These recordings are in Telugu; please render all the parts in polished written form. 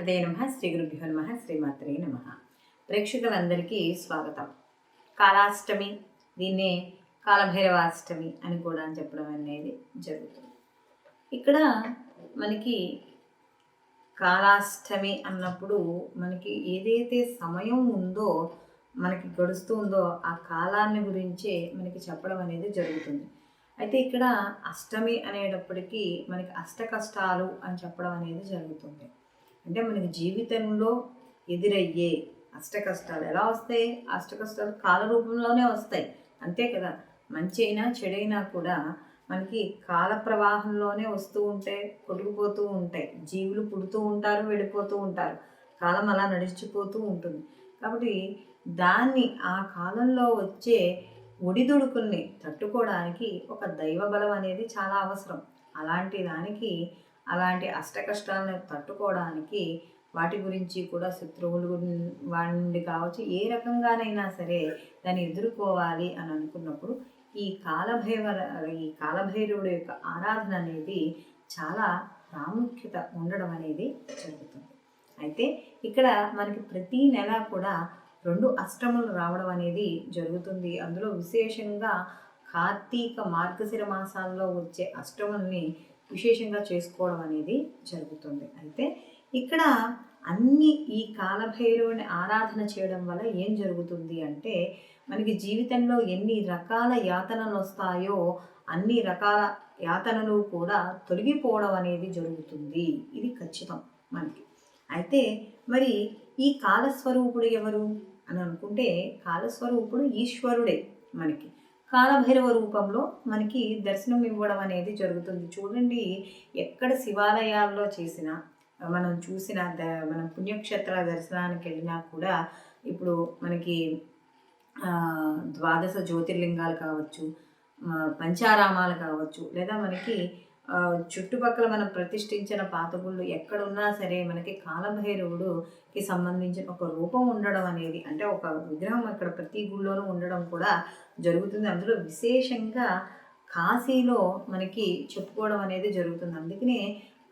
గణపతే నమః, శ్రీ గురుభ్యో నమః, శ్రీమాత్రే నమః. ప్రేక్షకులందరికీ స్వాగతం. కాళాష్టమి, దీన్నే కాలభైరవాష్టమి అని కూడా చెప్పడం అనేది జరుగుతుంది. ఇక్కడ మనకి కాళాష్టమి అన్నప్పుడు మనకి ఏదైతే సమయం ఉందో, మనకి గడుస్తూ ఉందో ఆ కాలాన్ని గురించే మనకి చెప్పడం అనేది జరుగుతుంది. అయితే ఇక్కడ అష్టమి అనేటప్పటికీ మనకి అష్ట కష్టాలు అని చెప్పడం అనేది జరుగుతుంది. అంటే మనకి జీవితంలో ఎదురయ్యే అష్ట కష్టాలు ఎలా వస్తాయి? అష్ట కష్టాలు కాల రూపంలోనే వస్తాయి, అంతే కదా. మంచి అయినా చెడైనా కూడా మనకి కాల ప్రవాహంలోనే వస్తూ ఉంటాయి, కొట్టుకుపోతూ ఉంటాయి. జీవులు పుడుతూ ఉంటారు, వెళ్ళిపోతూ ఉంటారు. కాలం అలా నడిచిపోతూ ఉంటుంది. కాబట్టి దాన్ని ఆ కాలంలో వచ్చే ఒడిదుడుకుల్ని తట్టుకోవడానికి ఒక దైవ బలం అనేది చాలా అవసరం. అలాంటి దానికి, అలాంటి అష్ట కష్టాలను తట్టుకోవడానికి వాటి గురించి కూడా శత్రువులు వాడి కావచ్చు, ఏ రకంగానైనా సరే దాన్ని ఎదుర్కోవాలి అని అనుకున్నప్పుడు ఈ కాలభైరవుడి యొక్క ఆరాధన అనేది చాలా ప్రాముఖ్యత ఉండడం అనేది జరుగుతుంది. అయితే ఇక్కడ మనకి ప్రతి నెల కూడా 2 అష్టములు రావడం అనేది జరుగుతుంది. అందులో విశేషంగా కార్తీక మార్గశిర మాసాల్లో వచ్చే అష్టముల్ని విశేషంగా చేసుకోవడం అనేది జరుగుతుంది. అయితే ఇక్కడ ఈ కాలభైరవుని ఆరాధన చేయడం వల్ల ఏం జరుగుతుంది అంటే, మనకి జీవితంలో ఎన్ని రకాల యాతనలు వస్తాయో అన్ని రకాల యాతనలు కూడా తొలగిపోవడం అనేది జరుగుతుంది. ఇది ఖచ్చితం మనకి. అయితే మరి ఈ కాలస్వరూపుడు ఎవరు అని అనుకుంటే, కాలస్వరూపుడు ఈశ్వరుడే. మనకి కాలభైరవ రూపంలో మనకి దర్శనం ఇవ్వడం అనేది జరుగుతుంది. చూడండి, ఎక్కడ శివాలయాల్లో చేసినా, మనం చూసిన మనం పుణ్యక్షేత్రాల దర్శనానికి వెళ్ళినా కూడా ఇప్పుడు మనకి ద్వాదశ జ్యోతిర్లింగాలు కావచ్చు, పంచారామాలు కావచ్చు, లేదా మనకి చుట్టుపక్కల మనం ప్రతిష్ఠించిన పాతగుళ్ళు ఎక్కడున్నా సరే మనకి కాలభైరవుడికి సంబంధించిన ఒక రూపం ఉండడం అనేది, అంటే ఒక విగ్రహం అక్కడ ప్రతి గుళ్ళోనూ ఉండడం కూడా జరుగుతుంది. అందులో విశేషంగా కాశీలో మనకి చెప్పుకోవడం అనేది జరుగుతుంది. అందుకనే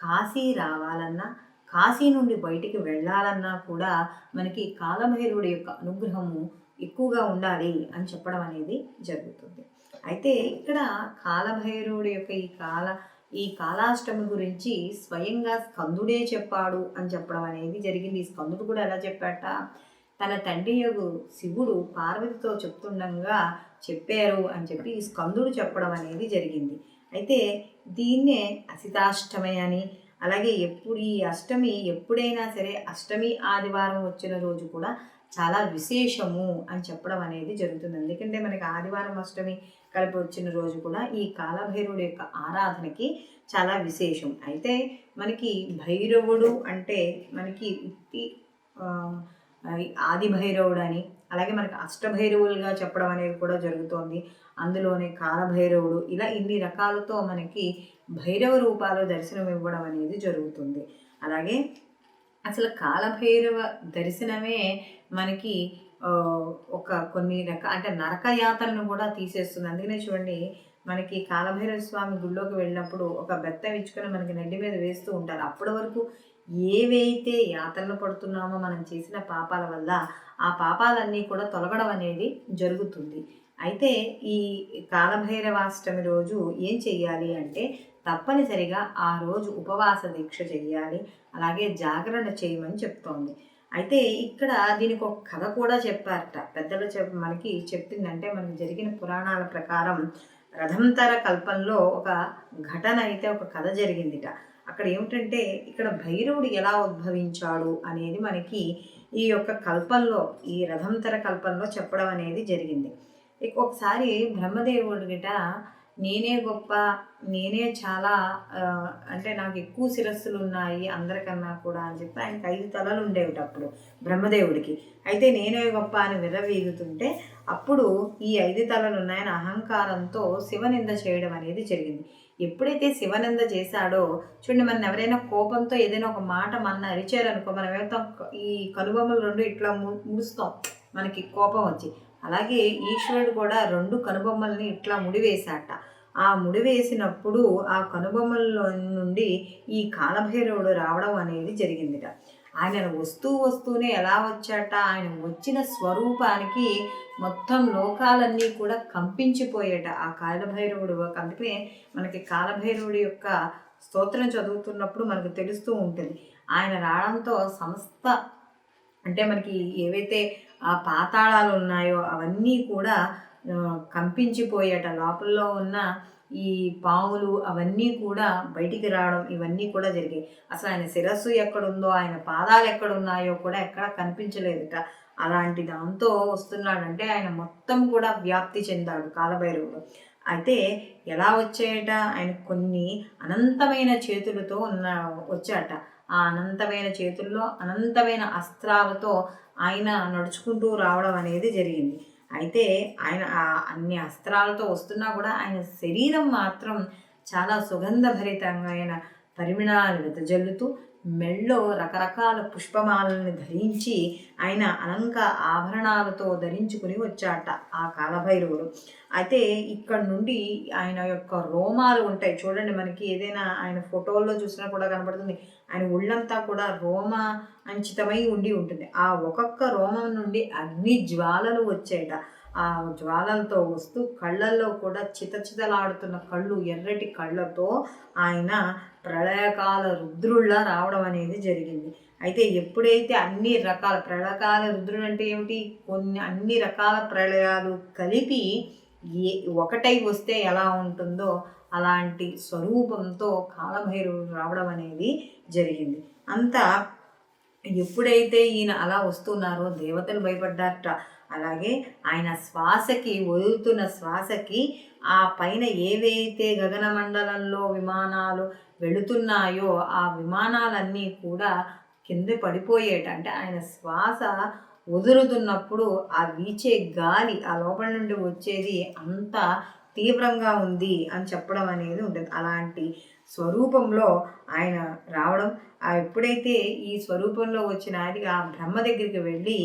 కాశీ రావాలన్నా, కాశీ నుండి బయటికి వెళ్ళాలన్నా కూడా మనకి కాలభైరవుడి యొక్క అనుగ్రహము ఎక్కువగా ఉండాలి అని చెప్పడం అనేది జరుగుతుంది. అయితే ఇక్కడ కాలభైరవుడి యొక్క ఈ కాళాష్టమి గురించి స్వయంగా స్కందుడే చెప్పాడు అని చెప్పడం అనేది జరిగింది. ఈ స్కందుడు కూడా ఎలా చెప్పాట, తన తండ్రి యొక్క శివుడు పార్వతితో చెప్తుండగా చెప్పారు అని చెప్పి ఈ స్కందుడు చెప్పడం అనేది జరిగింది. అయితే దీన్నే అసితాష్టమి అని, అలాగే ఈ అష్టమి ఎప్పుడైనా సరే అష్టమి ఆదివారం వచ్చిన రోజు కూడా చాలా విశేషము అని చెప్పడం అనేది జరుగుతుంది. ఎందుకంటే మనకి ఆదివారం అష్టమి కలిపి వచ్చిన రోజు కూడా ఈ కాలభైరవుడి యొక్క ఆరాధనకి చాలా విశేషం. అయితే మనకి భైరవుడు అంటే మనకి ఆది భైరవుడు అని, అలాగే మనకి అష్టభైరవులుగా చెప్పడం అనేది కూడా జరుగుతోంది. అందులోనే కాలభైరవుడు, ఇలా ఇన్ని రకాలతో మనకి భైరవ రూపాలు దర్శనం ఇవ్వడం అనేది జరుగుతుంది. అలాగే అసలు కాలభైరవ దర్శనమే మనకి కొన్ని అంటే నరకయాతనను కూడా తీసేస్తుంది. అందుకనే చూడండి, మనకి కాలభైరవ స్వామి గుళ్ళోకి వెళ్ళినప్పుడు ఒక బెత్తం ఇచ్చుకొని మనకి నడ్డి మీద వేస్తూ ఉంటారు. అప్పటి వరకు ఏవైతే యాతనలు పడుతున్నామో మనం చేసిన పాపాల వల్ల ఆ పాపాలన్నీ కూడా తొలగడం అనేది జరుగుతుంది. అయితే ఈ కాలభైరవాష్టమి రోజు ఏం చెయ్యాలి అంటే, తప్పనిసరిగా ఆ రోజు ఉపవాస దీక్ష చెయ్యాలి, అలాగే జాగరణ చేయమని చెప్తోంది. అయితే ఇక్కడ దీనికి ఒక కథ కూడా చెప్పారట పెద్దలు. మనకి చెప్పిందంటే, మనకి జరిగిన పురాణాల ప్రకారం రథంతర కల్పంలో ఒక ఘటన అయితే, ఒక కథ జరిగిందిట. అక్కడ ఏమిటంటే, ఇక్కడ భైరవుడు ఎలా ఉద్భవించాడు అనేది మనకి ఈ యొక్క కల్పంలో, ఈ రథంతర కల్పంలో చెప్పడం అనేది జరిగింది. ఒకసారి బ్రహ్మదేవుడి గిట నేనే గొప్ప, నేనే చాలా అంటే నాకు ఎక్కువ శిరస్సులు ఉన్నాయి అందరికన్నా కూడా అని చెప్పి ఆయనకి 5 తలలు ఉండేవి అప్పుడు బ్రహ్మదేవుడికి. అయితే నేనే గొప్ప అని విర్రవీగుతుంటే అప్పుడు ఈ 5 తలలు ఉన్నాయని అహంకారంతో శివనింద చేయడం అనేది జరిగింది. ఎప్పుడైతే శివనింద చేశాడో, చూడండి, మన ఎవరైనా కోపంతో ఏదైనా ఒక మాట మన అరిచారనుకో, మనం ఏమవుతాం, ఈ కనుబొమ్మలు 2 ఇట్లా ముడుస్తాం మనకి కోపం వచ్చి. అలాగే ఈశ్వరుడు కూడా 2 కనుబొమ్మల్ని ఇట్లా ముడివేశాట. ఆ ముడివేసినప్పుడు ఆ కనుబొమ్మల్లో నుండి ఈ కాలభైరవుడు రావడం అనేది జరిగిందిట. ఆయన వస్తూనే ఎలా వచ్చాట, ఆయన వచ్చిన స్వరూపానికి మొత్తం లోకాలన్నీ కూడా కంపించిపోయేట ఆ కాలభైరవుడు. అందుకనే మనకి కాలభైరవుడి యొక్క స్తోత్రం చదువుతున్నప్పుడు మనకు తెలుస్తూ ఉంటుంది. ఆయన రావడంతో సమస్త అంటే మనకి ఏవైతే ఆ పాతాళాలు ఉన్నాయో అవన్నీ కూడా కంపించిపోయేట. లోపల్లో ఉన్న ఈ పాములు అవన్నీ కూడా బయటికి రావడం ఇవన్నీ కూడా జరిగాయి. అసలు ఆయన శిరస్సు ఎక్కడుందో, ఆయన పాదాలు ఎక్కడున్నాయో కూడా ఎక్కడ కనిపించలేదుట. అలాంటి దాంతో వస్తున్నాడంటే ఆయన మొత్తం కూడా వ్యాప్తి చెందాడు కాలభైరవుడు. అయితే ఎలా వచ్చాయట, ఆయన కొన్ని అనంతమైన చేతులతో వచ్చాట. ఆ అనంతమైన చేతుల్లో అనంతమైన అస్త్రాలతో ఆయన నడుచుకుంటూ రావడం అనేది జరిగింది. అయితే ఆయన అన్ని అస్త్రాలతో వస్తున్నా కూడా ఆయన శరీరం మాత్రం చాలా సుగంధభరితమైన పరిమళాలు వెదజల్లుతూ మెళ్ళో రకరకాల పుష్పమాలని ధరించి ఆయన ఆభరణాలతో ధరించుకుని వచ్చాట ఆ కాలభైరవుడు. అయితే ఇక్కడ నుండి ఆయన యొక్క రోమాలు ఉంటాయి చూడండి, మనకి ఏదైనా ఆయన ఫోటోల్లో చూసినా కూడా కనబడుతుంది. ఆయన ఒళ్ళంతా కూడా రోమ అంచితమై ఉంటుంది. ఆ ఒక్కొక్క రోమం నుండి అగ్ని జ్వాలలు వచ్చాయట. ఆ జ్వాలలతో వస్తూ కళ్ళల్లో కూడా చితచితలాడుతున్న కళ్ళు, ఎర్రటి కళ్ళతో ఆయన ప్రళయకాల రుద్రుల్లా రావడం అనేది జరిగింది. అయితే ఎప్పుడైతే అన్ని రకాల ప్రళయకాల రుద్రుడు అంటే ఏమిటి, అన్ని రకాల ప్రళయాలు కలిపి ఒకటై వస్తే ఎలా ఉంటుందో అలాంటి స్వరూపంతో కాలభైరవుడు రావడం అనేది జరిగింది. అంతా ఎప్పుడైతే ఈయన అలా వస్తున్నారో దేవతలు భయపడ్డారట. అలాగే ఆయన శ్వాసకి, వదులుతున్న శ్వాసకి ఆ పైన ఏవైతే గగనమండలంలో విమానాలు వెళుతున్నాయో ఆ విమానాలన్నీ కూడా కింద పడిపోయేట. అంటే ఆయన శ్వాస వదులుతున్నప్పుడు ఆ వీచే గాలి ఆ లోపల నుండి వచ్చేది అంత తీవ్రంగా ఉంది అని చెప్పడం అనేది ఉంటుంది. అలాంటి స్వరూపంలో ఆయన రావడం, ఎప్పుడైతే ఈ స్వరూపంలో వచ్చిన అది ఆ బ్రహ్మ దగ్గరికి వెళ్ళి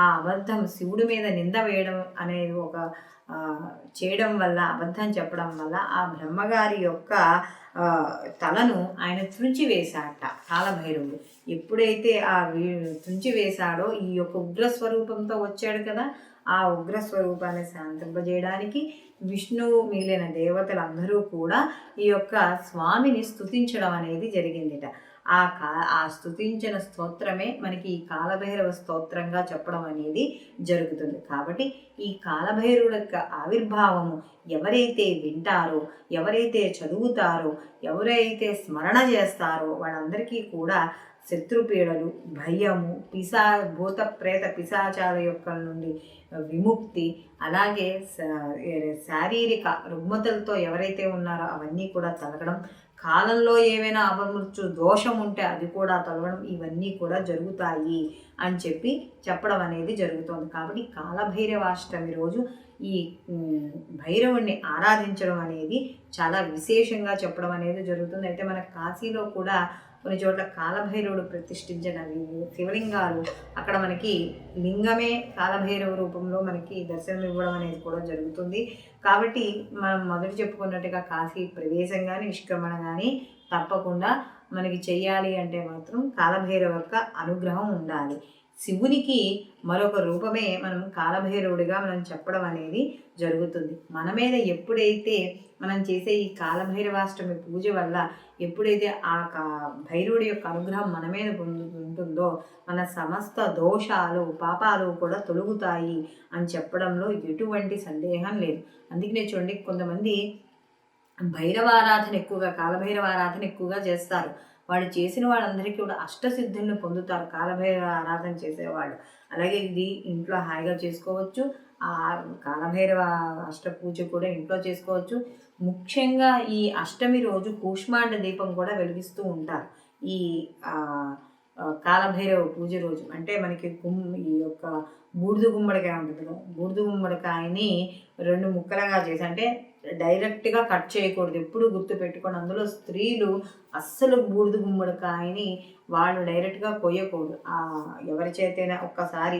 ఆ అబద్ధం శివుడి మీద నింద వేయడం అనేది చేయడం వల్ల, అబద్ధం చెప్పడం వల్ల ఆ బ్రహ్మగారి యొక్క తలను ఆయన త్రుంచి వేశాట కాలభైరవుడు. ఎప్పుడైతే త్రుంచి వేశాడో ఈ యొక్క ఉగ్రస్వరూపంతో వచ్చాడు కదా, ఆ ఉగ్రస్వరూపాన్ని శాంతింపజేయడానికి విష్ణువు మిగిలిన దేవతలందరూ కూడా ఈ యొక్క స్వామిని స్తుతించడం అనేది జరిగిందిట. ఆ స్తుతించిన స్తోత్రమే మనకి ఈ కాలభైరవ స్తోత్రంగా చెప్పడం అనేది జరుగుతుంది. కాబట్టి ఈ కాలభైరవుడి యొక్క ఆవిర్భావము ఎవరైతే వింటారో, ఎవరైతే చదువుతారో, ఎవరైతే స్మరణ చేస్తారో వాళ్ళందరికీ కూడా శత్రుపీడలు, భయము, భూత ప్రేత పిశాచాల యొక్క నుండి విముక్తి, అలాగే శారీరక రుగ్మతలతో ఎవరైతే ఉన్నారో అవన్నీ కూడా తొలగడం, కాలంలో ఏవైనా అపమృత్యు దోషం ఉంటే అది కూడా తొలగడం, ఇవన్నీ కూడా జరుగుతాయి అని చెప్పడం అనేది జరుగుతుంది. కాబట్టి కాలభైరవాష్టమి రోజు ఈ భైరవుణ్ణి ఆరాధించడం అనేది చాలా విశేషంగా చెప్పడం అనేది జరుగుతుంది. అయితే మన కాశీలో కూడా కొన్ని చోట్ల కాలభైరవుడు ప్రతిష్ఠించిన శివలింగాలు, అక్కడ మనకి లింగమే కాలభైరవ రూపంలో మనకి దర్శనం ఇవ్వడం అనేది కూడా జరుగుతుంది. కాబట్టి మనం మొదట చెప్పుకున్నట్టుగా కాశీ ప్రవేశం కానీ నిష్క్రమణ కానీ తప్పకుండా మనకి చెయ్యాలి అంటే మాత్రం కాలభైరవ యొక్క అనుగ్రహం ఉండాలి. శివునికి మరొక రూపమే మనం కాలభైరవుడిగా మనం చెప్పడం అనేది జరుగుతుంది. మన మీద ఎప్పుడైతే మనం చేసే ఈ కాలభైరవాష్టమి పూజ వల్ల ఎప్పుడైతే ఆ భైరవుడి యొక్క అనుగ్రహం మన మీద ఉంటుందో మన సమస్త దోషాలు, పాపాలు కూడా తొలగుతాయి అని చెప్పడంలో ఎటువంటి సందేహం లేదు. అందుకనే చూడండి, కొంతమంది భైరవారాధన ఎక్కువగా, కాలభైరవారాధన ఎక్కువగా చేస్తారు. వాళ్ళు చేసిన వాళ్ళందరికీ కూడా అష్టసిద్ధులను పొందుతారు కాలభైరవ ఆరాధన చేసేవాళ్ళు. అలాగే ఇది ఇంట్లో హాయిగా చేసుకోవచ్చు. ఆ కాలభైరవ అష్ట పూజ కూడా ఇంట్లో చేసుకోవచ్చు. ముఖ్యంగా ఈ అష్టమి రోజు కూష్మాండ దీపం కూడా వెలిగిస్తూ ఉంటారు ఈ కాలభైరవ పూజ రోజు. అంటే మనకి ఈ యొక్క బూడిద గుమ్మడికాయ ఉంటుంది కదా, బూడిద గుమ్మడికాయని 2 ముక్కలుగా చేసి, అంటే డైరెక్ట్గా కట్ చేయకూడదు, ఎప్పుడు గుర్తుపెట్టుకోండి. అందులో స్త్రీలు అస్సలు బూడిద గుమ్మడికాయని వాళ్ళు డైరెక్ట్గా కొయ్యకూడదు. ఎవరి చేతైనా ఒక్కసారి,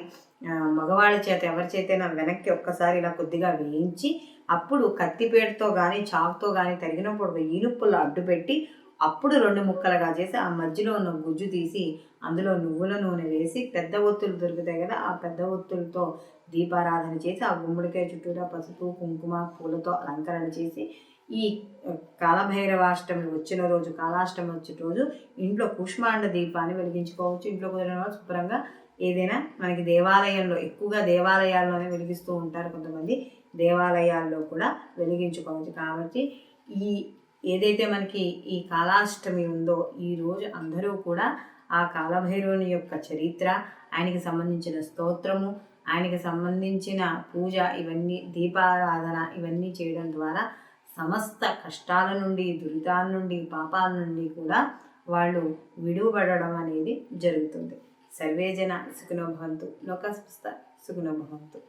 మగవాళ్ళ చేత ఎవరి చేతైనా వెనక్కి ఒక్కసారి ఇలా కొద్దిగా వేయించి, అప్పుడు కత్తిపేటతో కానీ చాకుతో కానీ తరిగినప్పుడు ఈనుప్పులు అడ్డుపెట్టి అప్పుడు 2 ముక్కలుగా చేసి ఆ మధ్యలో ఉన్న గుజ్జు తీసి అందులో నువ్వుల నూనె వేసి పెద్ద ఒత్తులు దొరుకుతాయి కదా, ఆ పెద్ద ఒత్తులతో దీపారాధన చేసి ఆ గుమ్మడికాయ చుట్టూరా పసుపు కుంకుమ పూలతో అలంకరణ చేసి ఈ కాలభైరవాష్టమి వచ్చిన రోజు, కాలాష్టమి వచ్చిన రోజు ఇంట్లో కూష్మాండ దీపాన్ని వెలిగించుకోవచ్చు. ఇంట్లో కుదిరిన వాళ్ళు శుభ్రంగా ఏదైనా మనకి దేవాలయంలో, ఎక్కువగా దేవాలయాల్లోనే వెలిగిస్తూ ఉంటారు కొంతమంది, దేవాలయాల్లో కూడా వెలిగించుకోవచ్చు. కాబట్టి ఈ ఏదైతే మనకి ఈ కాలాష్టమి ఉందో ఈరోజు అందరూ కూడా ఆ కాలభైరవుని యొక్క చరిత్ర, ఆయనకి సంబంధించిన స్తోత్రము, ఆయనకి సంబంధించిన పూజ, ఇవన్నీ దీపారాధన ఇవన్నీ చేయడం ద్వారా సమస్త కష్టాల నుండి, దురితాల నుండి, పాపాల నుండి కూడా వాళ్ళు విడువబడడం అనేది జరుగుతుంది. సర్వేజన సుఖినో భవంతు, లోకా సమస్త సుఖినో భవంతు.